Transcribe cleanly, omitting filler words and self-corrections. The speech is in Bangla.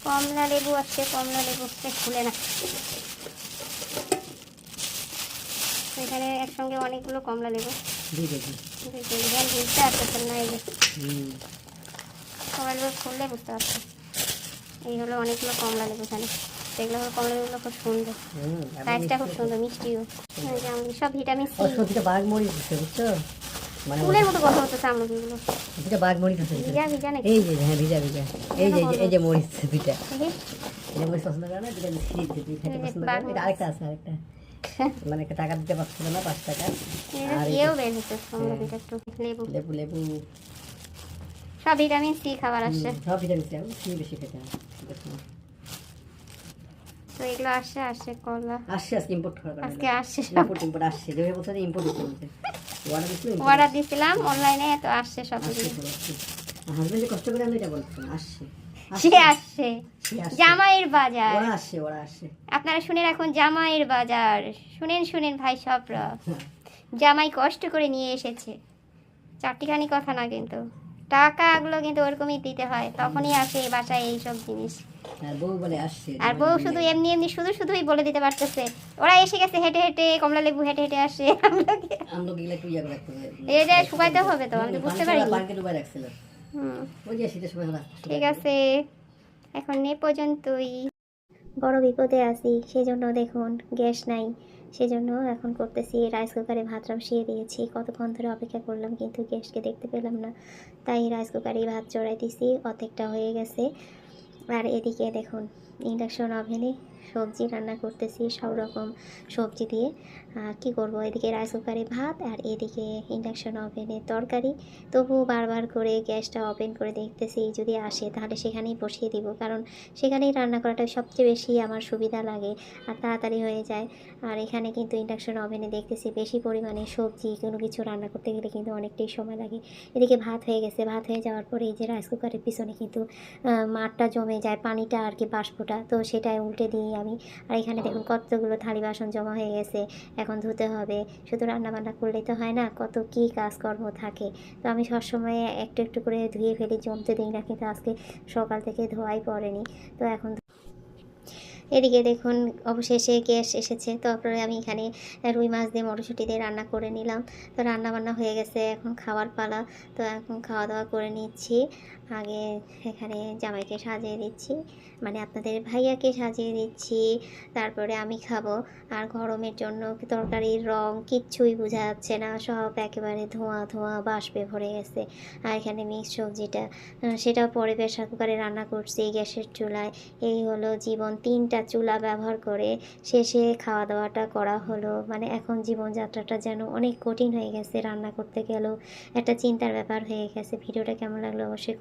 কমলা লেবু আছে, কমলা লেবু খুলে না, এখানে একসঙ্গে অনেকগুলো কমলা লেবু বুঝতে পারতেছেন না। এই যে কমলা লেবু খুললে বুঝতে পারছি, এই হলো অনেকগুলো কমলা লেবু এখানে। এগুলো হলো কমলা লেবুগুলো খুব সুন্দর, সাইজটা খুব সুন্দর, মিষ্টিও। সব ভিটামিন সি, ফুলের মতো কথা হচ্ছে আমলকিগুলো। ভিজা ভিজা নাকি? এই যে হ্যাঁ ভিজা ভিজা, এই যে মরিচ দুইটা, এই মরিচ পছন্দ করে না, দুইটা মিষ্টি দিতে খেতে পছন্দ করে। এটা আরেকটা আছে, আরেকটা মানে টাকা দিতে পারছিল না, 5 টাকা। আর এও বের হচ্ছে আমলকিটা একটু। লেবু লেবু লেবু সব ভিটামিন সি খাবার আসছে, সব ভিটামিন সি বেশি খেতে হয়। তো এগুলো আসছে আসছে কলা আসছে আজকে ইম্পোর্ট করা, আজকে আসছে, ইম্পোর্ট আসছে, যে বছর ইম্পোর্ট হচ্ছে অর্ডার দিছিলাম অনলাইনে, তো আসছে সব কিছু। হাজবেন্ড কষ্ট করে আমি এটা বলতেছেন, আসছে সে আসছে জামাইয়ের বাজার, ওরা আসছে। আপনারা শুনে রাখুন, জামাইয়ের বাজার। শুনেন শুনেন ভাই সবরা, জামাই কষ্ট করে নিয়ে এসেছে, চারটিখানি কথা না, কিন্তু টাকাগুলো কিন্তু ওরকমই দিতে হয়, তখনই আসে বাসায় এইসব জিনিস। আর বউ বলে আসছে, আর বউ শুধু এমনি এমনি শুধুই বলে দিতে পারতেছে, ওরা এসে গেছে হেঁটে হেঁটে, কমলা লেবু হেঁটে হেঁটে আসে। আমলকিগুলো একটু ইয়া করে রাখতে হবে, এটা শুকাইতে হবে, তো আমি তো বুঝতে পারি। পানিতে ডুবাই রাখছিল। ওই যে শীতের সময় ঠিক আছে, এখন এ পর্যন্তই। বড় বিপদে আছি, সেজন্য দেখুন গ্যাস নাই, সেজন্য এখন করতেছি রাইস কুকারে ভাত বসিয়ে দিয়েছি। কতক্ষণ ধরে অপেক্ষা করলাম, কিন্তু গ্যাসকে দেখতে পেলাম না, তাই রাইস কুকারেই ভাত চড়াই দিছি, অর্ধেকটা হয়ে গেছে। আর এদিকে দেখুন ইন্ডাকশন ওভেনে সবজি রান্না করতেছি, সব রকম সবজি দিয়ে। আর কী করবো, এদিকে রাইস কুকারে ভাত আর এদিকে ইন্ডাকশন ওভেনে তরকারি। তবুও বারবার করে গ্যাসটা ওপেন করে দেখতেছি, যদি আসে তাহলে সেখানেই বসিয়ে দিব, কারণ সেখানেই রান্না করাটা সবচেয়ে বেশি আমার সুবিধা লাগে আর তাড়াতাড়ি হয়ে যায়। আর এখানে কিন্তু ইন্ডাকশন ওভেনে দেখতেছি বেশি পরিমাণে সবজি কোনো কিছু রান্না করতে গেলে কিন্তু অনেকটাই সময় লাগে। এদিকে ভাত হয়ে গেছে, ভাত হয়ে যাওয়ার পরে এই যে রাইস কুকারের পিছনে কিন্তু মাঠটা জমে যায়, পানিটা আর কি বাষ্পটা, তো সেটাই উল্টে দিই আমি। আর এখানে দেখুন কতগুলো থালি বাসন জমা হয়ে গেছে, এখন ধুতে হবে। শুধু রান্নাবান্না করলেই তো হয় না, কত কী কাজকর্ম থাকে, তো আমি সবসময় একটু একটু করে ধুয়ে ফেলি, জমতে দিই না, কিন্তু আজকে সকাল থেকে ধোয়াই পড়েনি। তো এখন এদিকে দেখুন অবশেষে গ্যাস এসেছে, তারপরে আমি এখানে রুই মাছ দিয়ে মটরশুঁটি দিয়ে রান্না করে নিলাম। তো রান্না বান্না হয়ে গেছে, এখন খাওয়ার পালা। তো এখন খাওয়া দাওয়া করে নিচ্ছি। আগে এখানে জামাইকে সাজিয়ে দিচ্ছি, মানে আপনাদের ভাইয়াকে সাজিয়ে দিচ্ছি, তারপরে আমি খাবো। আর গরমের জন্য তরকারির রং কিচ্ছুই বোঝা যাচ্ছে না, সব একেবারে ধোঁয়া ধোঁয়া বাষ্পে ভরে গেছে। আর এখানে মিক্স সবজিটা সেটাও পরে প্রেসার কুকারে রান্না করছি গ্যাসের চুলায়। এই হলো জীবন, 3টা চুলা ব্যবহার করে শেষে খাওয়া দাওয়াটা করা হলো। মানে এখন জীবনযাত্রাটা যেন অনেক কঠিন হয়ে গেছে, রান্না করতে গেলেও একটা চিন্তার ব্যাপার হয়ে গেছে। ভিডিওটা কেমন লাগলো অবশ্যই